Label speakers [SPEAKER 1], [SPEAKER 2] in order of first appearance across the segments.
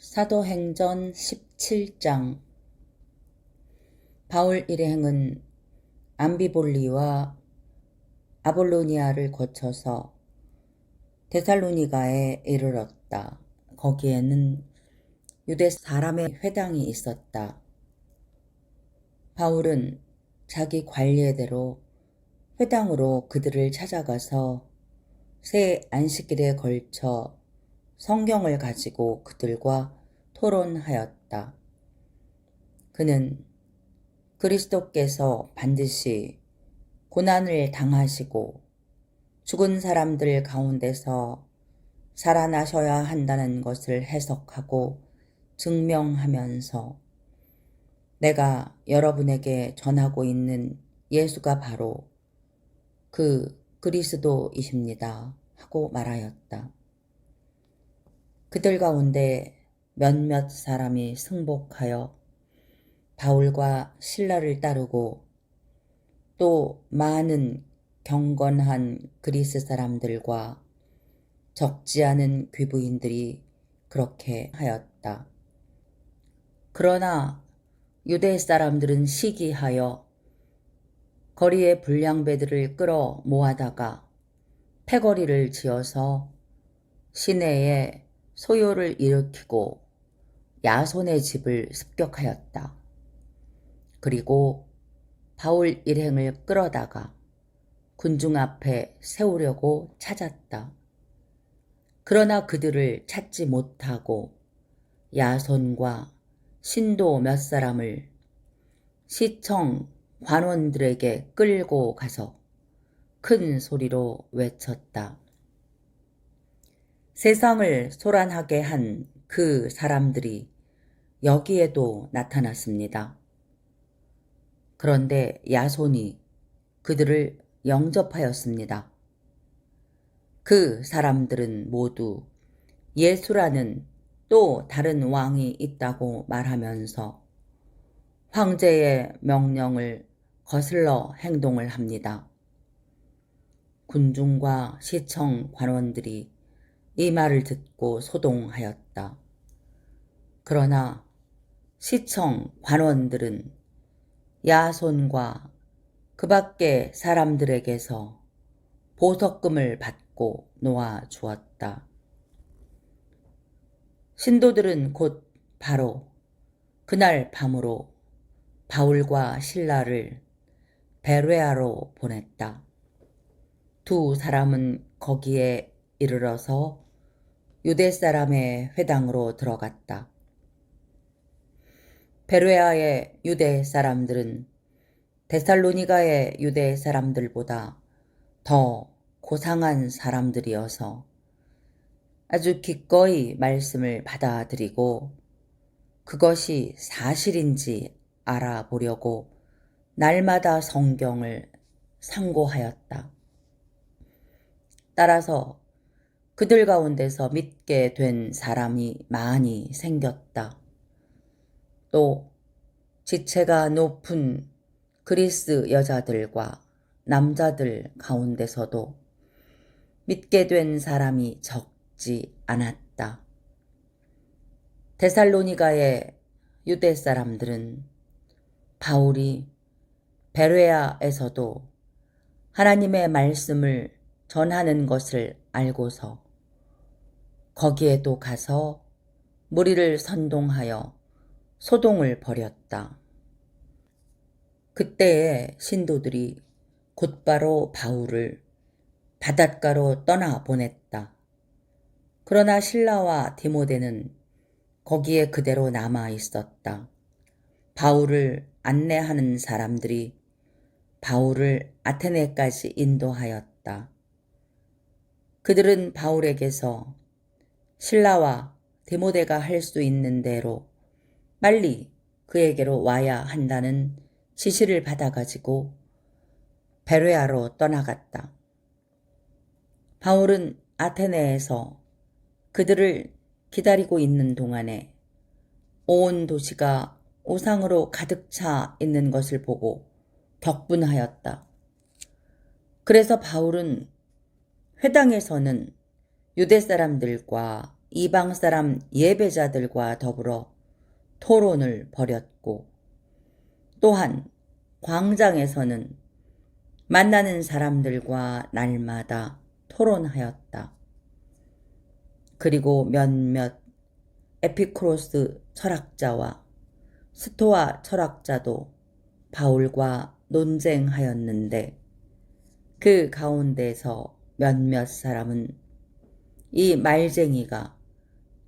[SPEAKER 1] 사도행전 17장. 바울 일행은 암비볼리와 아볼로니아를 거쳐서 데살로니가에 이르렀다. 거기에는 유대 사람의 회당이 있었다. 바울은 자기 관례대로 회당으로 그들을 찾아가서 새 안식일에 걸쳐 성경을 가지고 그들과 토론하였다. 그는 그리스도께서 반드시 고난을 당하시고 죽은 사람들 가운데서 살아나셔야 한다는 것을 해석하고 증명하면서 내가 여러분에게 전하고 있는 예수가 바로 그 그리스도이십니다 하고 말하였다. 그들 가운데 몇몇 사람이 승복하여 바울과 실라를 따르고 또 많은 경건한 그리스 사람들과 적지 않은 귀부인들이 그렇게 하였다. 그러나 유대 사람들은 시기하여 거리의 불량배들을 끌어 모아다가 패거리를 지어서 시내에 소요를 일으키고 야손의 집을 습격하였다. 그리고 바울 일행을 끌어다가 군중 앞에 세우려고 찾았다. 그러나 그들을 찾지 못하고 야손과 신도 몇 사람을 시청 관원들에게 끌고 가서 큰 소리로 외쳤다. 세상을 소란하게 한 그 사람들이 여기에도 나타났습니다. 그런데 야손이 그들을 영접하였습니다. 그 사람들은 모두 예수라는 또 다른 왕이 있다고 말하면서 황제의 명령을 거슬러 행동을 합니다. 군중과 시청 관원들이 이 말을 듣고 소동하였다. 그러나 시청 관원들은 야손과 그 밖의 사람들에게서 보석금을 받고 놓아 주었다. 신도들은 곧 바로 그날 밤으로 바울과 실라를 베레아로 보냈다. 두 사람은 거기에 이르러서 유대 사람의 회당으로 들어갔다. 베레아의 유대 사람들은 데살로니가의 유대 사람들보다 더 고상한 사람들이어서 아주 기꺼이 말씀을 받아들이고 그것이 사실인지 알아보려고 날마다 성경을 상고하였다. 따라서 그들 가운데서 믿게 된 사람이 많이 생겼다. 또 지체가 높은 그리스 여자들과 남자들 가운데서도 믿게 된 사람이 적지 않았다. 데살로니가의 유대 사람들은 바울이 베레아에서도 하나님의 말씀을 전하는 것을 알고서 거기에도 가서 무리를 선동하여 소동을 벌였다. 그때의 신도들이 곧바로 바울을 바닷가로 떠나 보냈다. 그러나 실라와 디모데는 거기에 그대로 남아 있었다. 바울을 안내하는 사람들이 바울을 아테네까지 인도하였다. 그들은 바울에게서 실라와 디모데가 할 수 있는 대로 빨리 그에게로 와야 한다는 지시를 받아가지고 베레아로 떠나갔다. 바울은 아테네에서 그들을 기다리고 있는 동안에 온 도시가 우상으로 가득 차 있는 것을 보고 격분하였다. 그래서 바울은 회당에서는 유대 사람들과 이방 사람 예배자들과 더불어 토론을 벌였고, 또한 광장에서는 만나는 사람들과 날마다 토론하였다. 그리고 몇몇 에피쿠로스 철학자와 스토아 철학자도 바울과 논쟁하였는데, 그 가운데서 몇몇 사람은 이 말쟁이가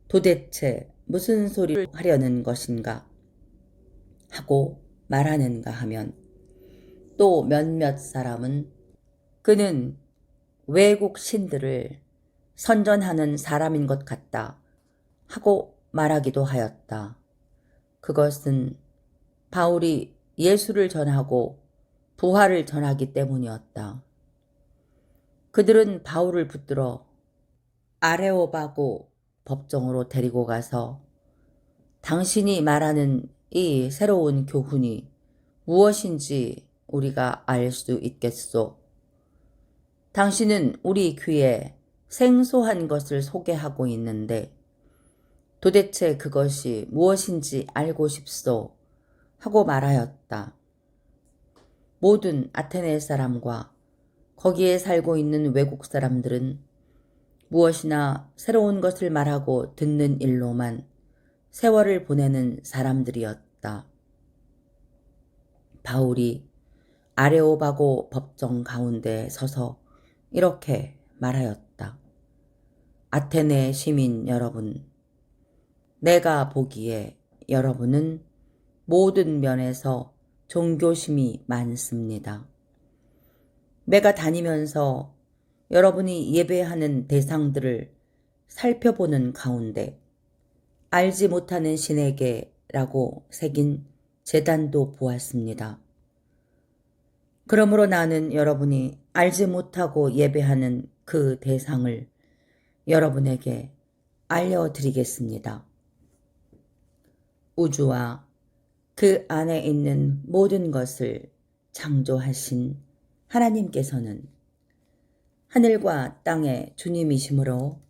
[SPEAKER 1] 도대체 무슨 소리를 하려는 것인가 하고 말하는가 하면, 또 몇몇 사람은 그는 외국 신들을 선전하는 사람인 것 같다 하고 말하기도 하였다. 그것은 바울이 예수를 전하고 부활을 전하기 때문이었다. 그들은 바울을 붙들어 아레오바고 법정으로 데리고 가서 당신이 말하는 이 새로운 교훈이 무엇인지 우리가 알 수 있겠소. 당신은 우리 귀에 생소한 것을 소개하고 있는데 도대체 그것이 무엇인지 알고 싶소 하고 말하였다. 모든 아테네 사람과 거기에 살고 있는 외국 사람들은 무엇이나 새로운 것을 말하고 듣는 일로만 세월을 보내는 사람들이었다. 바울이 아레오바고 법정 가운데 서서 이렇게 말하였다. 아테네 시민 여러분, 내가 보기에 여러분은 모든 면에서 종교심이 많습니다. 내가 다니면서 여러분이 예배하는 대상들을 살펴보는 가운데 알지 못하는 신에게라고 새긴 제단도 보았습니다. 그러므로 나는 여러분이 알지 못하고 예배하는 그 대상을 여러분에게 알려드리겠습니다. 우주와 그 안에 있는 모든 것을 창조하신 하나님께서는 하늘과 땅의 주님이시므로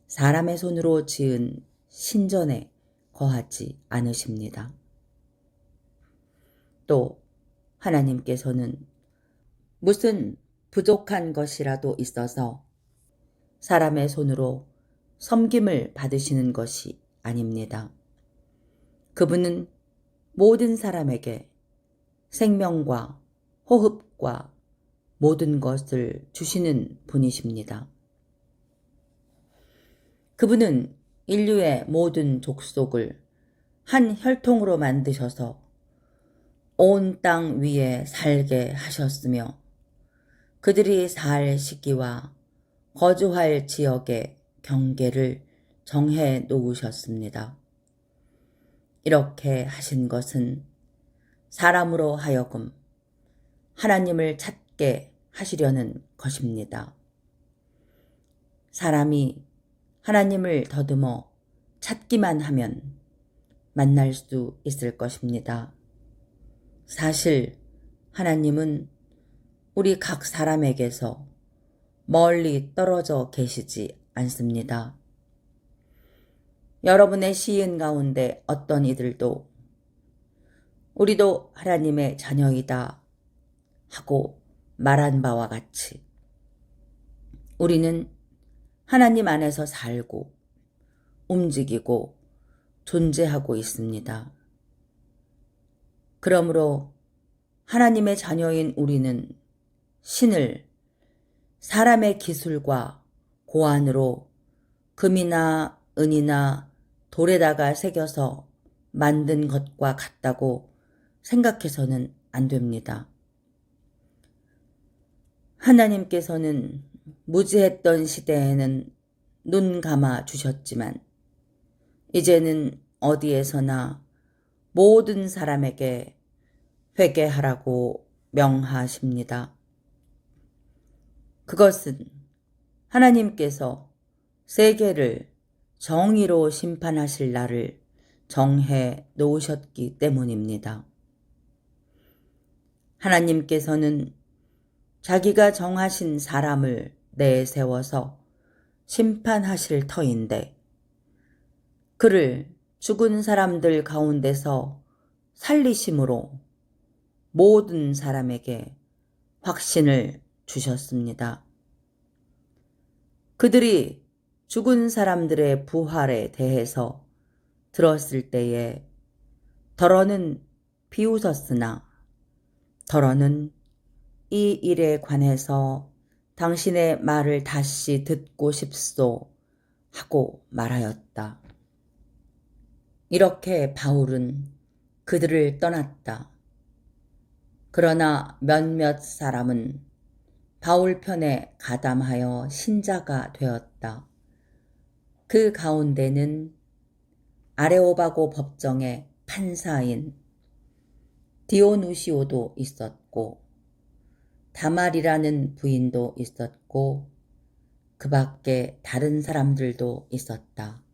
[SPEAKER 1] 사람의 손으로 지은 신전에 거하지 않으십니다. 또 하나님께서는 무슨 부족한 것이라도 있어서 사람의 손으로 섬김을 받으시는 것이 아닙니다. 그분은 모든 사람에게 생명과 호흡과 모든 것을 주시는 분이십니다. 그분은 인류의 모든 족속을 한 혈통으로 만드셔서 온 땅 위에 살게 하셨으며 그들이 살 시기와 거주할 지역의 경계를 정해 놓으셨습니다. 이렇게 하신 것은 사람으로 하여금 하나님을 찾게 하시려는 것입니다. 사람이 하나님을 더듬어 찾기만 하면 만날 수 있을 것입니다. 사실 하나님은 우리 각 사람에게서 멀리 떨어져 계시지 않습니다. 여러분의 시인 가운데 어떤 이들도 우리도 하나님의 자녀이다 하고 말한 바와 같이 우리는 하나님 안에서 살고 움직이고 존재하고 있습니다. 그러므로 하나님의 자녀인 우리는 신을 사람의 기술과 고안으로 금이나 은이나 돌에다가 새겨서 만든 것과 같다고 생각해서는 안 됩니다. 하나님께서는 무지했던 시대에는 눈 감아 주셨지만 이제는 어디에서나 모든 사람에게 회개하라고 명하십니다. 그것은 하나님께서 세계를 정의로 심판하실 날을 정해 놓으셨기 때문입니다. 하나님께서는 자기가 정하신 사람을 내세워서 심판하실 터인데 그를 죽은 사람들 가운데서 살리심으로 모든 사람에게 확신을 주셨습니다. 그들이 죽은 사람들의 부활에 대해서 들었을 때에 더러는 비웃었으나 더러는 이 일에 관해서 당신의 말을 다시 듣고 싶소 하고 말하였다. 이렇게 바울은 그들을 떠났다. 그러나 몇몇 사람은 바울 편에 가담하여 신자가 되었다. 그 가운데는 아레오바고 법정의 판사인 디오누시오도 있었고 다말이라는 부인도 있었고 그 밖에 다른 사람들도 있었다.